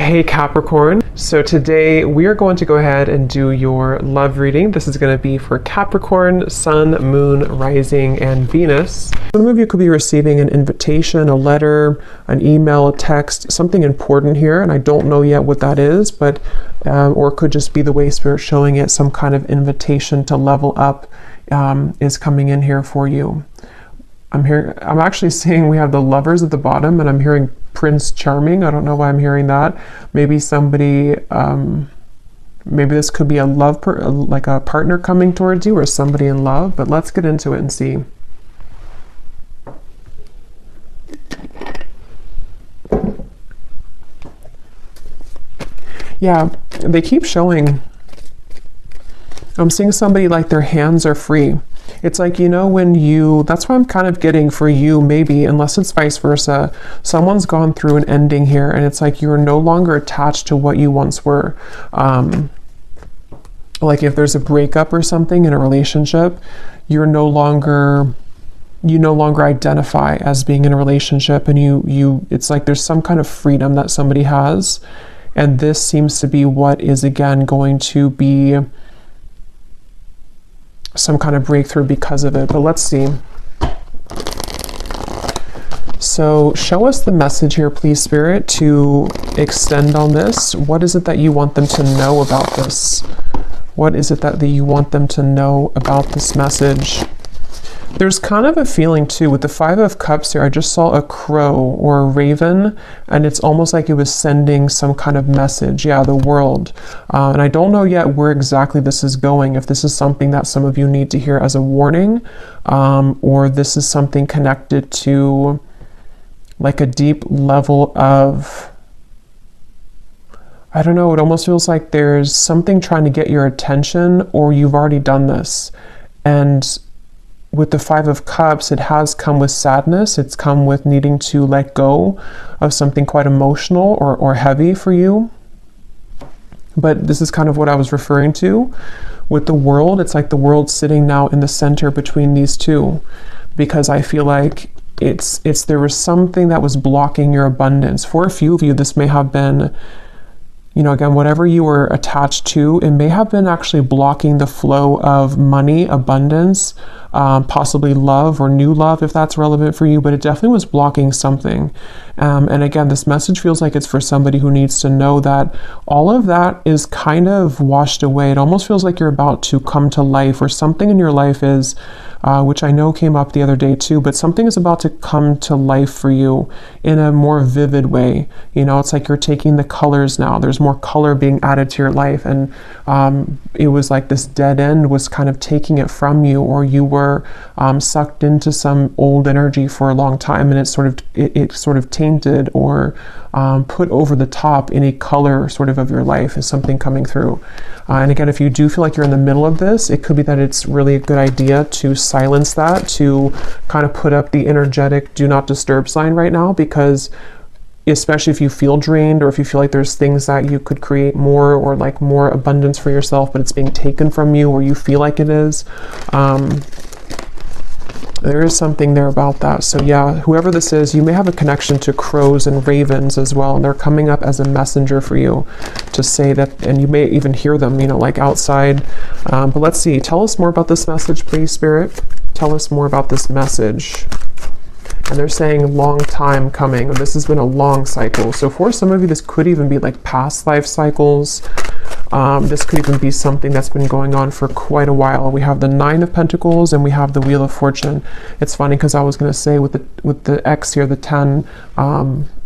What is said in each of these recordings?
Hey Capricorn, so today we are going to go ahead and do your love reading. This is going to be for Capricorn, Sun, Moon, Rising, and Venus. Some of you could be receiving an invitation, a letter, an email, a text, something important here, and I don't know yet what that is, but or it could just be the way Spirit's showing it, some kind of invitation to level up is coming in here for you. I'm actually seeing we have the Lovers at the bottom, and I'm hearing Prince Charming. I don't know why I'm hearing that. Maybe somebody, maybe this could be a love, like a partner coming towards you or somebody in love, but let's get into it and see. Yeah, they keep showing, I'm seeing somebody like their hands are free. It's like, you know, when you, that's why I'm kind of getting for you, maybe, unless it's vice versa, someone's gone through an ending here, and it's like you're no longer attached to what you once were. Like if there's a breakup or something in a relationship, you no longer identify as being in a relationship, and it's like there's some kind of freedom that somebody has, and this seems to be what is again going to be some kind of breakthrough because of it. But let's see. So show us the message here, please, Spirit, to extend on this. What is it that you want them to know about this? What is it that you want them to know about this message? There's kind of a feeling too with the Five of Cups here. I just saw a crow or a raven, and it's almost like it was sending some kind of message. Yeah, the world. And I don't know yet where exactly this is going, if this is something that some of you need to hear as a warning, or this is something connected to like a deep level of, I don't know, it almost feels like there's something trying to get your attention, or you've already done this. And with the Five of Cups, it has come with sadness. It's come with needing to let go of something quite emotional or heavy for you. But this is kind of what I was referring to with the world. It's like the world sitting now in the center between these two, because I feel like there was something that was blocking your abundance. For a few of you, this may have been, you know, again, whatever you were attached to, it may have been actually blocking the flow of money, abundance, possibly love or new love, if that's relevant for you, but it definitely was blocking something. And again, this message feels like it's for somebody who needs to know that all of that is kind of washed away. It almost feels like you're about to come to life, or something in your life is, which I know came up the other day too, but something is about to come to life for you in a more vivid way. You know, it's like you're taking the colors now. There's more color being added to your life, and it was like this dead end was kind of taking it from you, or you were sucked into some old energy for a long time, and it sort of tainted or put over the top any color sort of your life is something coming through. And again, if you do feel like you're in the middle of this, it could be that it's really a good idea to silence that, to kind of put up the energetic do not disturb sign right now, because especially if you feel drained, or if you feel like there's things that you could create more, or like more abundance for yourself, but it's being taken from you, or you feel like it is, there is something there about that. So yeah, whoever this is, you may have a connection to crows and ravens as well, and they're coming up as a messenger for you to say that, and you may even hear them, you know, like outside. But let's see, tell us more about this message, please, Spirit. Tell us more about this message. And they're saying long time coming. This has been a long cycle. So for some of you, this could even be like past life cycles. This could even be something that's been going on for quite a while. We have the Nine of Pentacles, and we have the Wheel of Fortune. It's funny because I was going to say with the X here, the 10,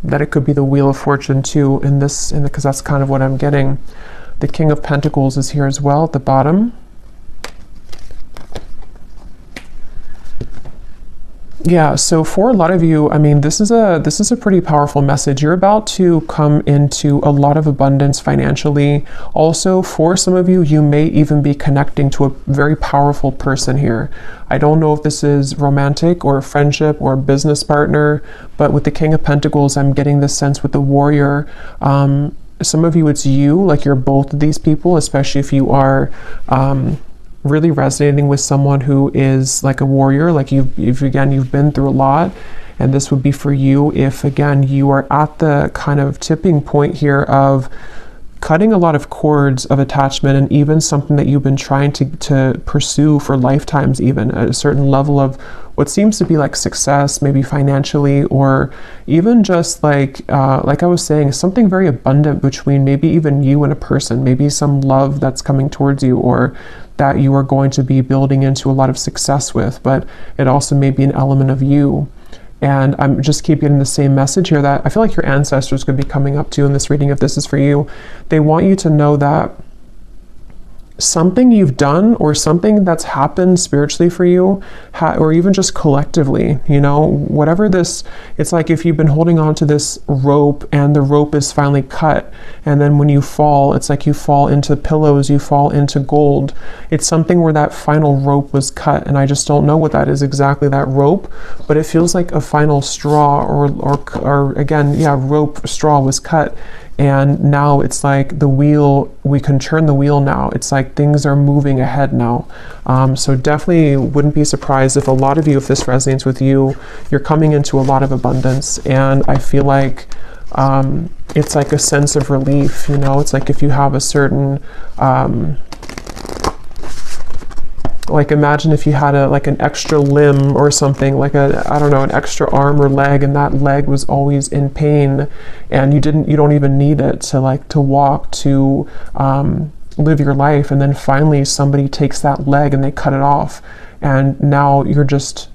that it could be the Wheel of Fortune too because that's kind of what I'm getting. The King of Pentacles is here as well at the bottom. Yeah, so for a lot of you, I mean, this is a pretty powerful message. You're about to come into a lot of abundance financially. Also, for some of you, you may even be connecting to a very powerful person here. I don't know if this is romantic or a friendship or a business partner, but with the King of Pentacles, I'm getting this sense with the Warrior. Some of you, it's you, like you're both of these people, especially if you are really resonating with someone who is like a warrior, like you've been through a lot, And this would be for you if, again, you are at the kind of tipping point here of cutting a lot of cords of attachment, and even something that you've been trying to pursue for lifetimes, even at a certain level of what seems to be like success, maybe financially, or even just like I was saying, something very abundant between maybe even you and a person, maybe some love that's coming towards you, or that you are going to be building into a lot of success with, but it also may be an element of you. And I'm just keep getting the same message here that I feel like your ancestors could be coming up to you in this reading if this is for you. They want you to know that something you've done or something that's happened spiritually for you, or even just collectively, you know, whatever this, it's like if you've been holding on to this rope and the rope is finally cut, and then when you fall, it's like you fall into pillows, you fall into gold. It's something where that final rope was cut, and I just don't know what that is exactly, that rope, but it feels like a final straw, or again, yeah, rope, straw was cut. And now it's like the wheel, we can turn the wheel now. It's like things are moving ahead now. So definitely wouldn't be surprised if a lot of you, if this resonates with you, you're coming into a lot of abundance. And I feel like it's like a sense of relief, you know, it's like if you have a certain, like imagine if you had like an extra limb or something, like I don't know, an extra arm or leg, and that leg was always in pain, and you don't even need it to walk, to live your life, and then finally somebody takes that leg and they cut it off, and now you're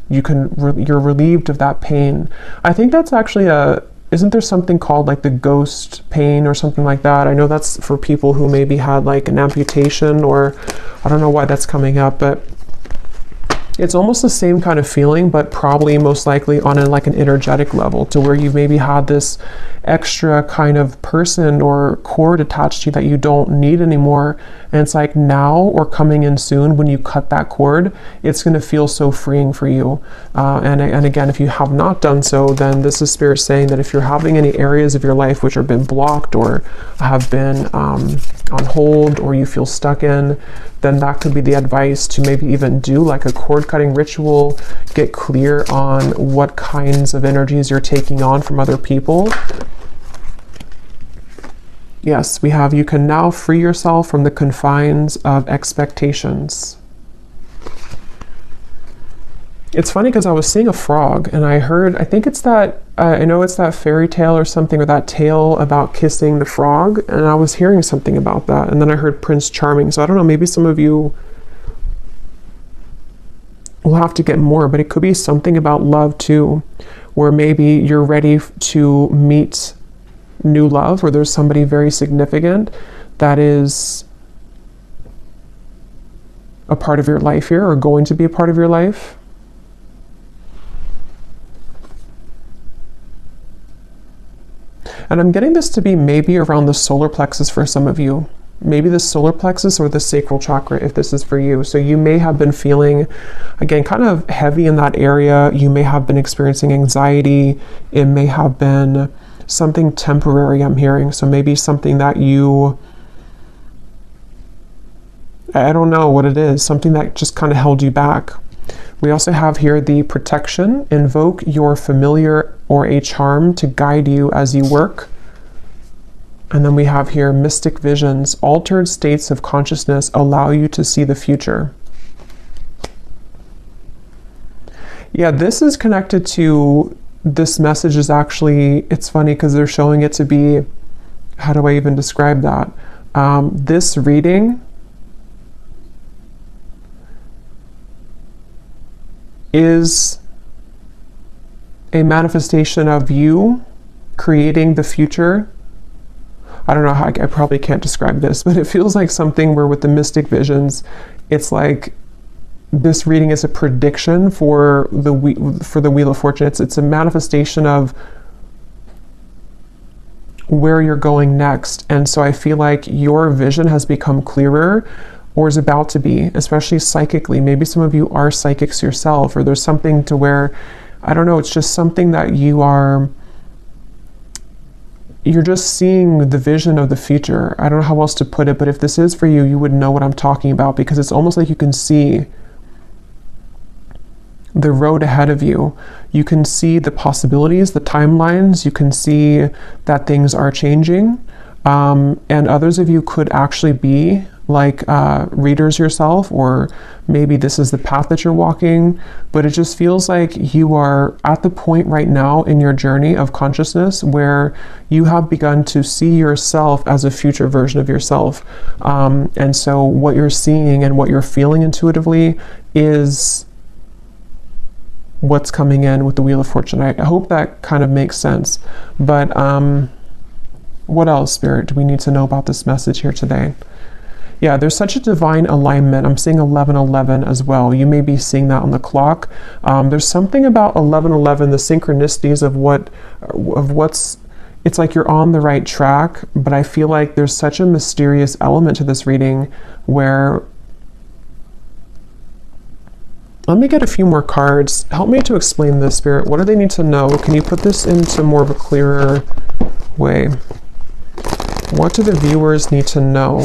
relieved of that pain. I think that's actually isn't there something called like the ghost pain or something like that? I know that's for people who maybe had like an amputation, or I don't know why that's coming up, but it's almost the same kind of feeling, but probably most likely on like an energetic level, to where you've maybe had this extra kind of person or cord attached to you that you don't need anymore. And it's like now, or coming in soon, when you cut that cord, it's going to feel so freeing for you. And again, if you have not done so, then this is Spirit saying that if you're having any areas of your life which have been blocked or have been on hold, or you feel stuck in, then that could be the advice to maybe even do like a cord cutting ritual, get clear on what kinds of energies you're taking on from other people. Yes, we have, you can now free yourself from the confines of expectations. It's funny because I was seeing a frog, and I think it's that, I know it's that fairy tale or something, or that tale about kissing the frog, and I was hearing something about that, and then I heard Prince Charming, so I don't know, maybe some of you will have to get more, but it could be something about love too, where maybe you're ready to meet new love, or there's somebody very significant that is a part of your life here, or going to be a part of your life. And I'm getting this to be maybe around the solar plexus for some of you. Maybe the solar plexus or the sacral chakra, if this is for you. So you may have been feeling, again, kind of heavy in that area. You may have been experiencing anxiety. It may have been something temporary, I'm hearing. So maybe something that I don't know what it is, something that just kind of held you back. We also have here the protection. Invoke your familiar or a charm to guide you as you work. And then we have here mystic visions. Altered states of consciousness allow you to see the future. Yeah, this is connected to, this message is actually, it's funny because they're showing it to be, how do I even describe that? This reading is a manifestation of you creating the future. I don't know how, I probably can't describe this, but it feels like something where with the mystic visions, it's like this reading is a prediction for the Wheel of Fortune. It's a manifestation of where you're going next. And so I feel like your vision has become clearer, or is about to be, especially psychically. Maybe some of you are psychics yourself, or there's something to where, I don't know, it's just something that you're just seeing the vision of the future. I don't know how else to put it, but if this is for you, you would know what I'm talking about, because it's almost like you can see the road ahead of you. You can see the possibilities, the timelines. You can see that things are changing. And others of you could actually be like readers yourself, or maybe this is the path that you're walking, but it just feels like you are at the point right now in your journey of consciousness where you have begun to see yourself as a future version of yourself. And so what you're seeing and what you're feeling intuitively is what's coming in with the Wheel of Fortune. I hope that kind of makes sense. But what else, Spirit, do we need to know about this message here today? Yeah, there's such a divine alignment. I'm seeing 1111 as well. You may be seeing that on the clock. There's something about 1111, the synchronicities of what's, it's like you're on the right track, but I feel like there's such a mysterious element to this reading where, let me get a few more cards. Help me to explain this, Spirit. What do they need to know? Can you put this into more of a clearer way? What do the viewers need to know?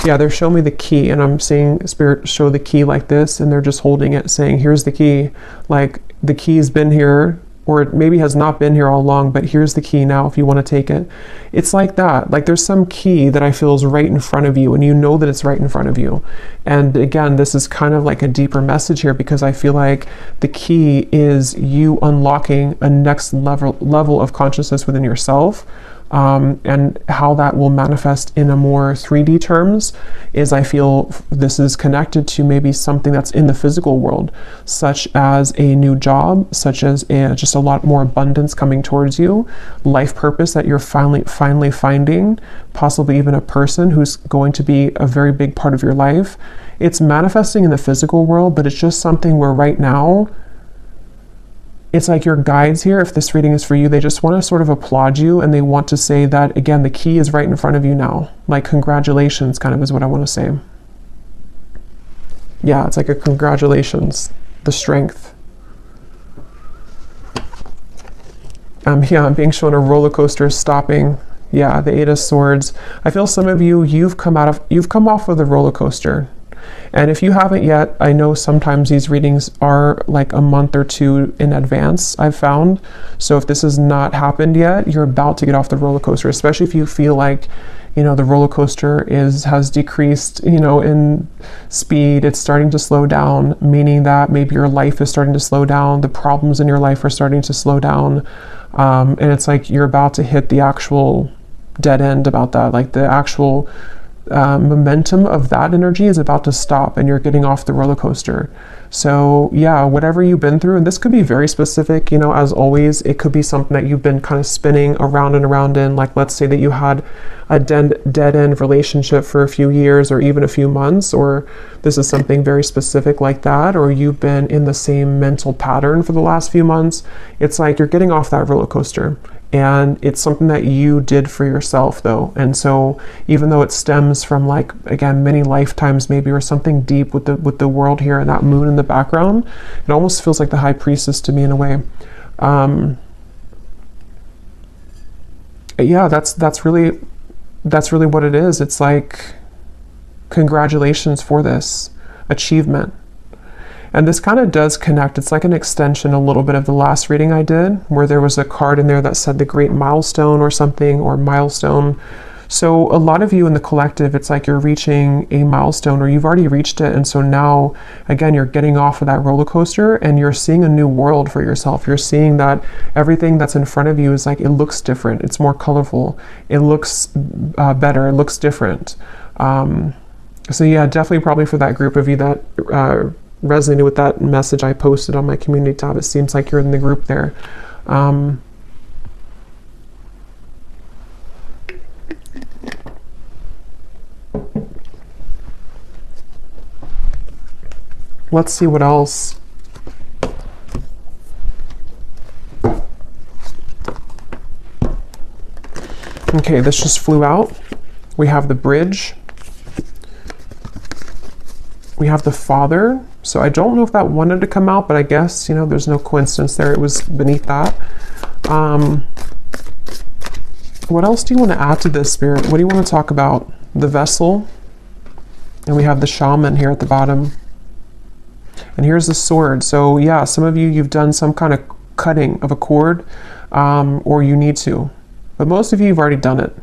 Yeah, they're showing me the key, and I'm seeing Spirit show the key like this, and they're just holding it saying, here's the key. Like the key's been here, or it maybe has not been here all along, but here's the key now if you want to take it. It's like that. Like there's some key that I feel is right in front of you, and you know that it's right in front of you. And again, this is kind of like a deeper message here, because I feel like the key is you unlocking a next level of consciousness within yourself. And how that will manifest in a more 3D terms is, I feel this is connected to maybe something that's in the physical world, such as a new job, such as just a lot more abundance coming towards you, life purpose that you're finally finding, possibly even a person who's going to be a very big part of your life. It's manifesting in the physical world, but it's just something where right now, it's like your guides here, if this reading is for you, they just want to sort of applaud you, and they want to say that, again, the key is right in front of you now. Like, congratulations, kind of is what I want to say. Yeah, it's like a congratulations, the strength. Yeah, I'm being shown a roller coaster stopping. Yeah, the Eight of Swords. I feel some of you, you've come off of the roller coaster. And if you haven't yet, I know sometimes these readings are like a month or two in advance, I've found. So if this has not happened yet, you're about to get off the roller coaster, especially if you feel like, you know, the roller coaster has decreased, you know, in speed. It's starting to slow down, meaning that maybe your life is starting to slow down. The problems in your life are starting to slow down. And it's like you're about to hit the actual dead end about that, like the actual momentum of that energy is about to stop, and you're getting off the roller coaster. So yeah, whatever you've been through, and this could be very specific, you know, as always, it could be something that you've been kind of spinning around and around in. Like, let's say that you had a dead end relationship for a few years or even a few months, or this is something very specific like that, or you've been in the same mental pattern for the last few months. It's like you're getting off that roller coaster. And it's something that you did for yourself, though. And so even though it stems from, like, again, many lifetimes maybe, or something deep with the world here and that moon in the background, it almost feels like the High Priestess to me in a way. Yeah, that's really what it is. It's like, congratulations for this achievement. And this kind of does connect. It's like an extension a little bit of the last reading I did, where there was a card in there that said the great milestone or something, or milestone. So a lot of you in the collective, it's like you're reaching a milestone, or you've already reached it. And so now, again, you're getting off of that roller coaster, and you're seeing a new world for yourself. You're seeing that everything that's in front of you is like, it looks different. It's more colorful. It looks better. It looks different. So yeah, definitely probably for that group of you that resonated with that message I posted on my community tab. It seems like you're in the group there. Let's see what else. Okay, this just flew out. We have the Bridge. We have the Father. So I don't know if that wanted to come out, but I guess, you know, there's no coincidence there. It was beneath that. What else do you want to add to this, Spirit? What do you want to talk about? The Vessel. And we have the Shaman here at the bottom. And here's the sword. So yeah, some of you, you've done some kind of cutting of a cord, or you need to. But most of you have already done it.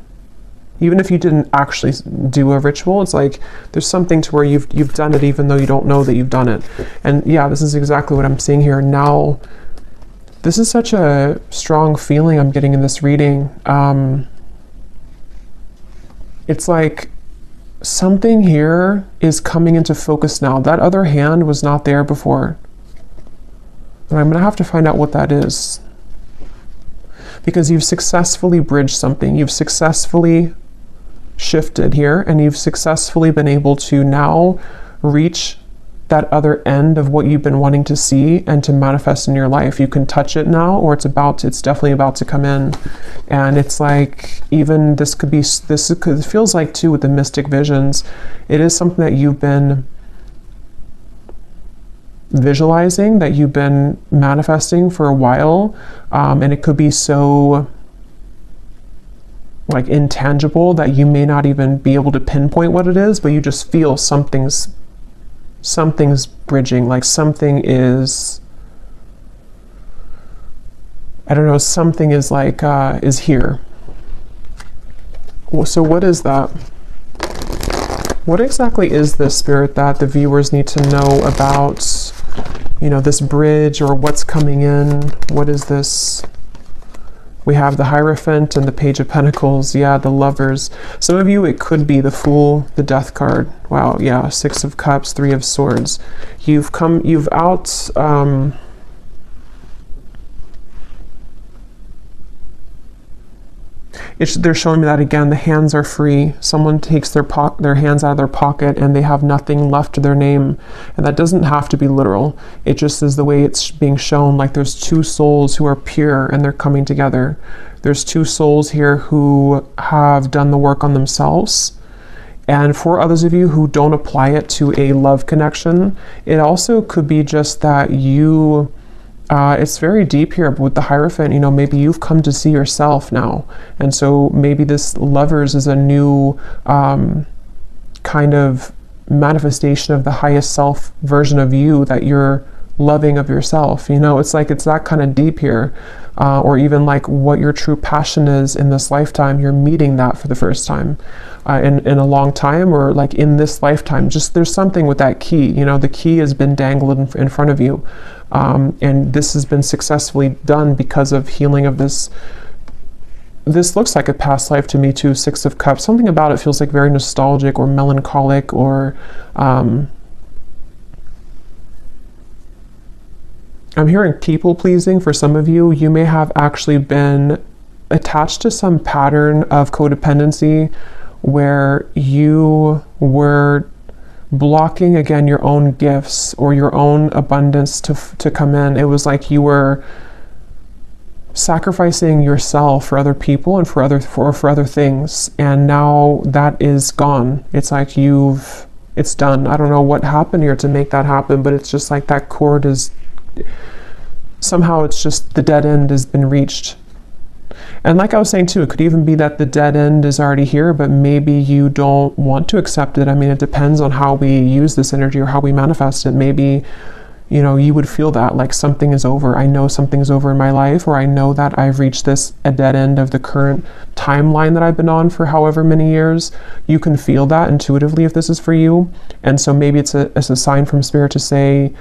Even if you didn't actually do a ritual, it's like there's something to where you've done it even though you don't know that you've done it. And yeah, this is exactly what I'm seeing here. Now, this is such a strong feeling I'm getting in this reading. It's like something here is coming into focus now. That other hand was not there before. And I'm going to have to find out what that is. Because you've successfully bridged something. You've successfully shifted here, and you've successfully been able to now reach that other end of what you've been wanting to see and to manifest in your life. You can touch it now, or it's definitely about to come in. And it's like, even this feels like too with the mystic visions, it is something that you've been visualizing, that you've been manifesting for a while, and it could be so like intangible that you may not even be able to pinpoint what it is, but you just feel something's bridging, like something is, I don't know, something is like is here. So what is that? What exactly is this, Spirit, that the viewers need to know about, you know, this bridge, or what's coming in? What is this? We have the Hierophant and the Page of Pentacles. Yeah, the Lovers. Some of you, it could be the Fool, the Death card. Wow, yeah, Six of Cups, Three of Swords. You've out... they're showing me that again, the hands are free. Someone takes their hands out of their pocket and they have nothing left to their name. And that doesn't have to be literal. It just is the way it's being shown, like there's two souls who are pure and they're coming together. There's two souls here who have done the work on themselves. And for others of you who don't apply it to a love connection, it also could be just that you... it's very deep here, but with the Hierophant, you know, maybe you've come to see yourself now. And so maybe this Lovers is a new kind of manifestation of the highest self version of you that you're loving of yourself. You know, it's like, it's that kind of deep here. Or even like what your true passion is in this lifetime, you're meeting that for the first time in a long time, or like in this lifetime. Just there's something with that key, you know, the key has been dangled in front of you. And this has been successfully done because of healing of this. This looks like a past life to me too, Six of Cups. Something about it feels like very nostalgic or melancholic, or I'm hearing people pleasing for some of you. You may have actually been attached to some pattern of codependency where you were blocking, again, your own gifts or your own abundance to come in. It was like you were sacrificing yourself for other people and for other things, and now that is gone. It's like it's done. I don't know what happened here to make that happen, but it's just like that cord is somehow, it's just the dead end has been reached. And like I was saying too, it could even be that the dead end is already here, but maybe you don't want to accept it. I mean, it depends on how we use this energy or how we manifest it. Maybe, you know, you would feel that like something is over. I know something's over in my life, or I know that I've reached a dead end of the current timeline that I've been on for however many years. You can feel that intuitively if this is for you. And so maybe it's a sign from Spirit to say,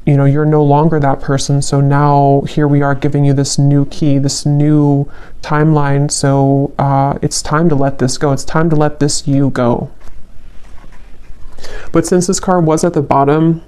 you know, you're no longer that person. So now here we are giving you this new key, this new timeline. So it's time to let this go. It's time to let this you go. But since this card was at the bottom,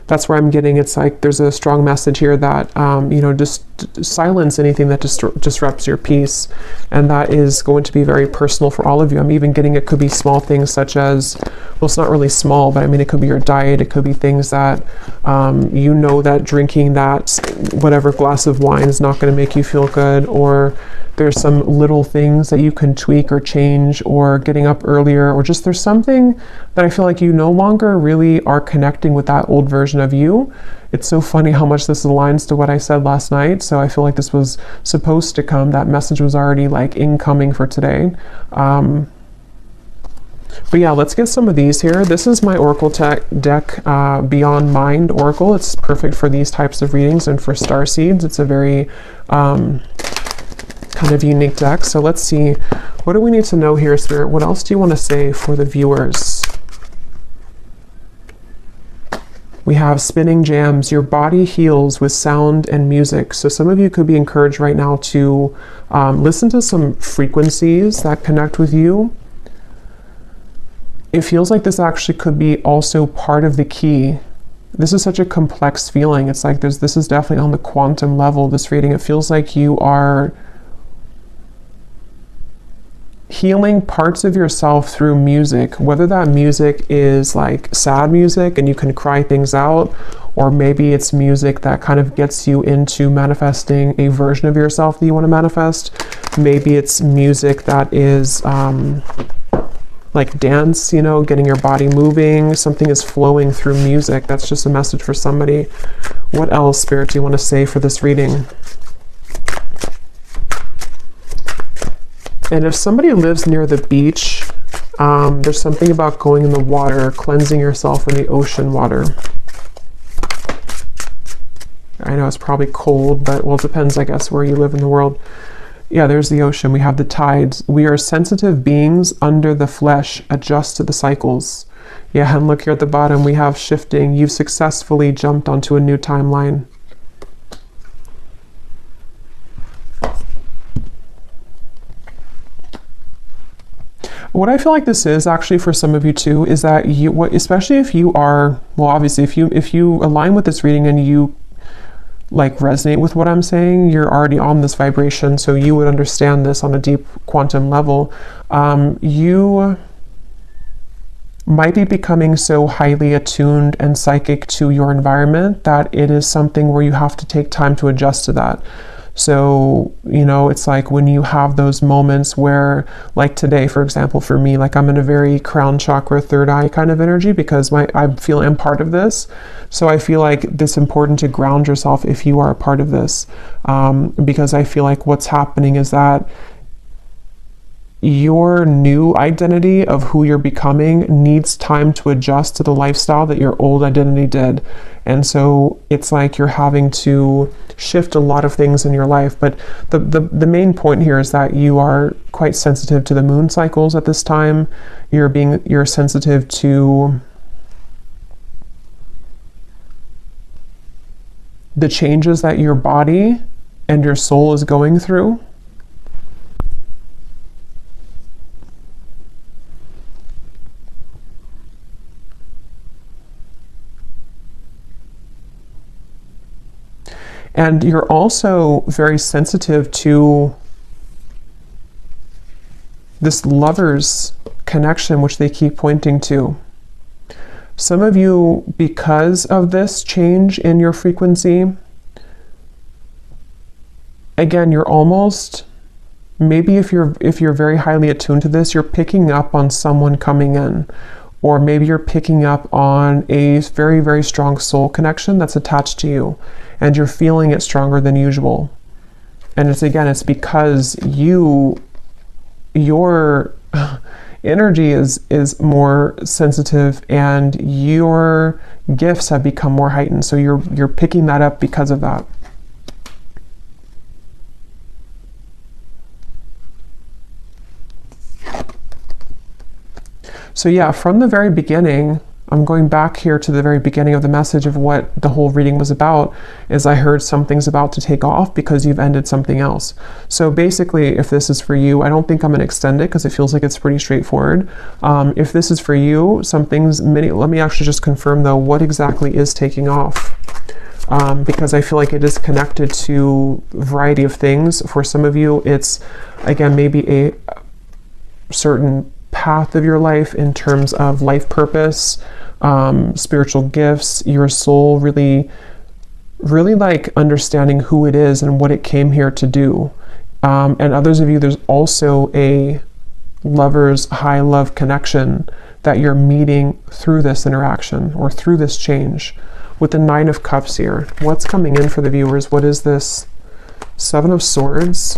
that's where I'm getting, it's like there's a strong message here that, you know, just silence anything that disrupts your peace. And that is going to be very personal for all of you. I'm even getting, it could be small things such as, well, it's not really small, but I mean, it could be your diet. It could be things that, you know, that drinking that whatever glass of wine is not going to make you feel good, or there's some little things that you can tweak or change, or getting up earlier, or just there's something that I feel like you no longer really are connecting with that old version of you. It's so funny how much this aligns to what I said last night. So I feel like this was supposed to come. That message was already like incoming for today. But yeah, let's get some of these here. This is my Oracle deck, Beyond Mind Oracle. It's perfect for these types of readings and for star seeds. It's a very kind of unique deck. So let's see, what do we need to know here, Spirit? What else do you want to say for the viewers? We have spinning jams. Your body heals with sound and music. So some of you could be encouraged right now to listen to some frequencies that connect with you. It feels like this actually could be also part of the key. This is such a complex feeling. It's like this is definitely on the quantum level, this reading. It feels like you are healing parts of yourself through music, whether that music is like sad music and you can cry things out, or maybe it's music that kind of gets you into manifesting a version of yourself that you want to manifest. Maybe it's music that is like dance, you know, getting your body moving. Something is flowing through music. That's just a message for somebody. What else, Spirit, do you want to say for this reading? And if somebody lives near the beach, there's something about going in the water, cleansing yourself in the ocean water. I know it's probably cold, but well, it depends, I guess, where you live in the world. Yeah, there's the ocean. We have the tides. We are sensitive beings under the flesh, adjust to the cycles. Yeah, and look here at the bottom, we have shifting. You've successfully jumped onto a new timeline. What I feel like this is actually for some of you too, is that you, especially if you are, well, obviously if you align with this reading and you like resonate with what I'm saying, you're already on this vibration, so you would understand this on a deep quantum level. You might be becoming so highly attuned and psychic to your environment that it is something where you have to take time to adjust to that. So, you know, it's like when you have those moments where, like today, for example, for me, like I'm in a very crown chakra, third eye kind of energy because I feel I'm part of this. So I feel like it's important to ground yourself if you are a part of this, because I feel like what's happening is that your new identity of who you're becoming needs time to adjust to the lifestyle that your old identity did. And so it's like you're having to shift a lot of things in your life. But the main point here is that you are quite sensitive to the moon cycles at this time. You're sensitive to the changes that your body and your soul is going through. And you're also very sensitive to this lover's connection, which they keep pointing to. Some of you, because of this change in your frequency, again, you're almost, maybe if you're very highly attuned to this, you're picking up on someone coming in. Or maybe you're picking up on a very, very strong soul connection that's attached to you, and you're feeling it stronger than usual. And it's because your energy is more sensitive and your gifts have become more heightened. So you're picking that up because of that. So yeah, from the very beginning, I'm going back here to the very beginning of the message of what the whole reading was about, is I heard something's about to take off because you've ended something else. So basically, if this is for you, I don't think I'm going to extend it because it feels like it's pretty straightforward. If this is for you, let me actually just confirm though, what exactly is taking off? Because I feel like it is connected to a variety of things. For some of you, it's, again, maybe a certain path of your life in terms of life purpose, spiritual gifts, your soul really like understanding who it is and what it came here to do. And others of you, there's also a lover's high love connection that you're meeting through this interaction or through this change. With the 9 of Cups here, what's coming in for the viewers? What is this? 7 of Swords.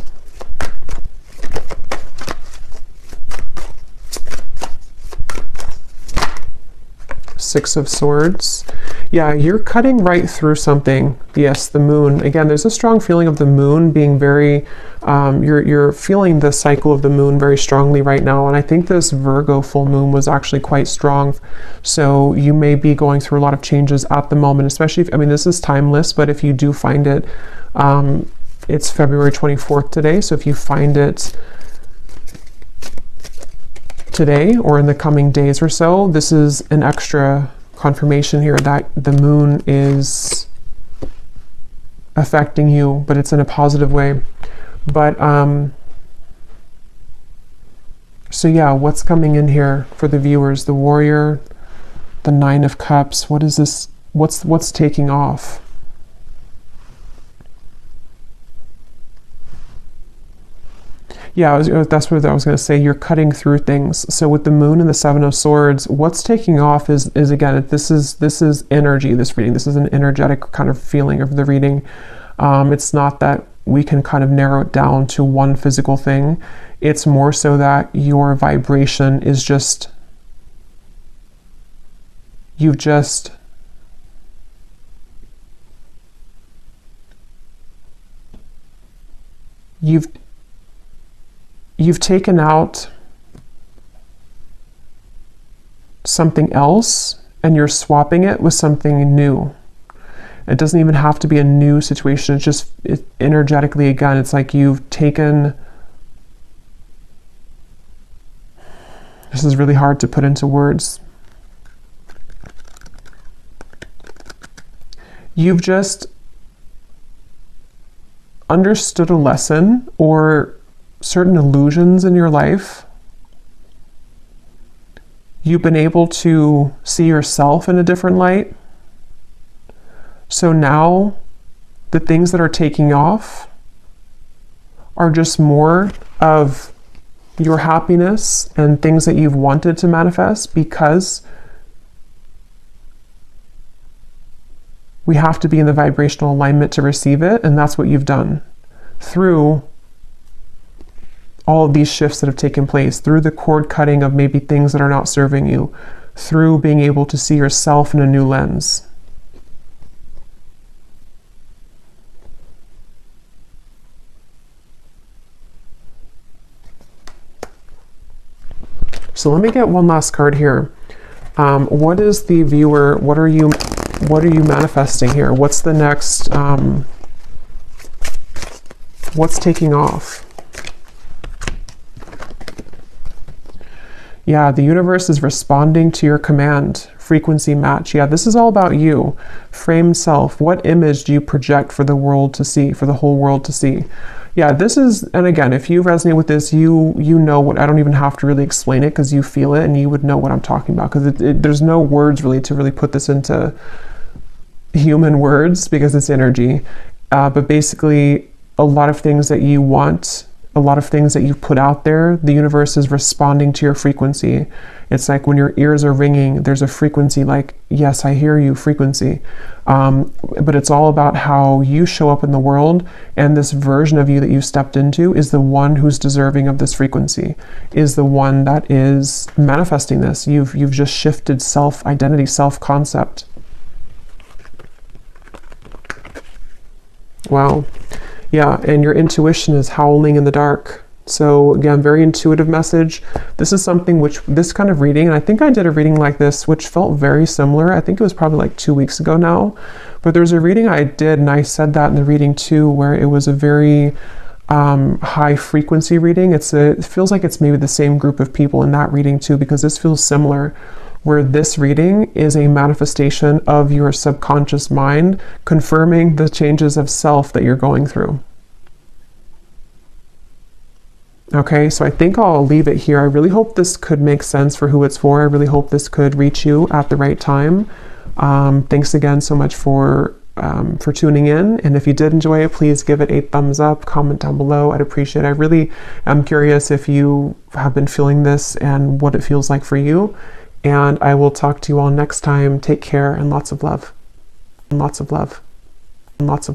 Six of Swords. Yeah, you're cutting right through something. Yes, the moon. Again, there's a strong feeling of the moon being very, you're feeling the cycle of the moon very strongly right now. And I think this Virgo full moon was actually quite strong. So you may be going through a lot of changes at the moment, especially if, I mean, this is timeless, but if you do find it, it's February 24th today. So if you find it today or in the coming days or so, this is an extra confirmation here that the moon is affecting you, but it's in a positive way. But so yeah, what's coming in here for the viewers? The Warrior, the Nine of Cups. What is this? What's taking off? Yeah, that's what I was going to say. You're cutting through things. So with the moon and the Seven of Swords, what's taking off is again, this is energy, this reading. This is an energetic kind of feeling of the reading. It's not that we can kind of narrow it down to one physical thing. It's more so that your vibration is just, you've taken out something else and you're swapping it with something new. It doesn't even have to be a new situation. It's just energetically, again, it's like you've taken, this is really hard to put into words. You've just understood a lesson or certain illusions in your life. You've been able to see yourself in a different light. So now the things that are taking off are just more of your happiness and things that you've wanted to manifest, because we have to be in the vibrational alignment to receive it. And that's what you've done through all of these shifts that have taken place, through the cord cutting of maybe things that are not serving you, through being able to see yourself in a new lens. So let me get one last card here. What is the viewer, what are you manifesting here? What's the next, what's taking off? Yeah, the universe is responding to your command. Frequency match. Yeah, this is all about you. Framed self. What image do you project for the world to see, for the whole world to see? Yeah, this is, and again, if you resonate with this, you know what, I don't even have to really explain it because you feel it and you would know what I'm talking about, because there's no words really to really put this into human words because it's energy. But basically, a lot of things that you want, a lot of things that you put out there, the universe is responding to your frequency. It's like when your ears are ringing, there's a frequency like, yes, I hear you frequency. But it's all about how you show up in the world, and this version of you that you stepped into is the one who's deserving of this frequency, is the one that is manifesting this. You've just shifted self-identity, self-concept. Wow. Yeah, and your intuition is howling in the dark. So again, very intuitive message. This is something which, this kind of reading, and I think I did a reading like this, which felt very similar. I think it was probably like 2 weeks ago now. But there's a reading I did, and I said that in the reading too, where it was a very high frequency reading. It feels like it's maybe the same group of people in that reading too, because this feels similar, where this reading is a manifestation of your subconscious mind confirming the changes of self that you're going through. Okay, so I think I'll leave it here. I really hope this could make sense for who it's for. I really hope this could reach you at the right time. Thanks again so much for tuning in. And if you did enjoy it, please give it a thumbs up, comment down below. I'd appreciate it. I really am curious if you have been feeling this and what it feels like for you. And I will talk to you all next time. Take care and lots of love. And lots of love. And lots of